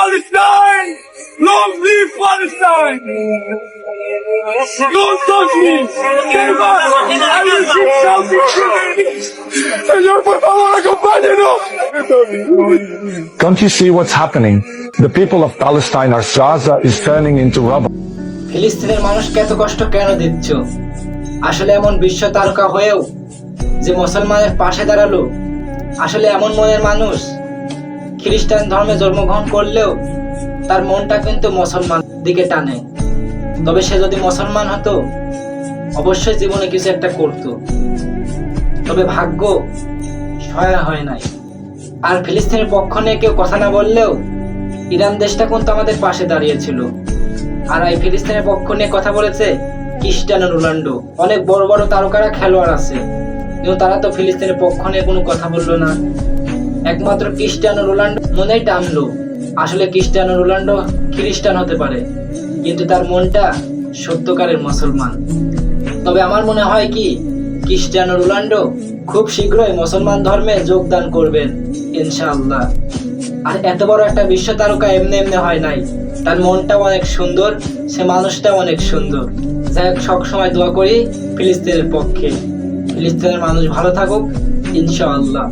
Palestine! Long live Palestine! Don't touch me! Get back! I will keep shouting and your favor acompañeno! Don't you see what's happening? The people of Palestine, our Gaza, is turning into rubble. ফিলিস্তিনের মানুষকে এত কষ্ট কেন দিচ্ছ? আসলে এমন বিশ্ব তারকা হয়েও যে মুসলমানের পাশে দাঁড়ালো, আসলে এমন মনের মানুষ খ্রিস্টান ধর্মে জন্মগ্রহণ করলেও তার মনটা কিন্তু মুসলমান দিকে টানে। তবে সে যদি মুসলমান হতো অবশ্যই জীবনে কিছু একটা করত, তবে ভাগ্য সহায় হয় নাই। আর ফিলিস্তিনের পক্ষ নিয়ে কেউ কথা না বললেও ইরান দেশটা কিন্তু আমাদের পাশে দাঁড়িয়েছিল। আর এই ফিলিস্তিনের পক্ষ নিয়ে কথা বলেছে ক্রিস্টিয়ানো রোনাল্ডো। অনেক বড় বড় তারকারা খেলোয়াড় আছে, কিন্তু তারা তো ফিলিস্তিনের পক্ষ নিয়ে কোনো কথা বললো না। একমাত্র ক্রিস্টিয়ানো রোনাল্ডো মনেই টানলো। আসলে ক্রিস্টিয়ানো রোনাল্ডো খ্রিস্টান হতে পারে, কিন্তু তার মনটা সত্যকারের মুসলমান। তবে আমার মনে হয় কি ক্রিস্টিয়ানো রোনাল্ডো খুব শীঘ্রই মুসলমান ধর্মে যোগদান করবেন ইনশাআল্লাহ। আর এত বড় একটা বিশ্ব তারকা এমনি এমনি হয় নাই, তার মনটাও অনেক সুন্দর, সে মানুষটাও অনেক সুন্দর। যাই হোক, সবসময় দোয়া করি ফিলিস্তিনের পক্ষে, ফিলিস্তিনের মানুষ ভালো থাকুক ইনশাআল্লাহ।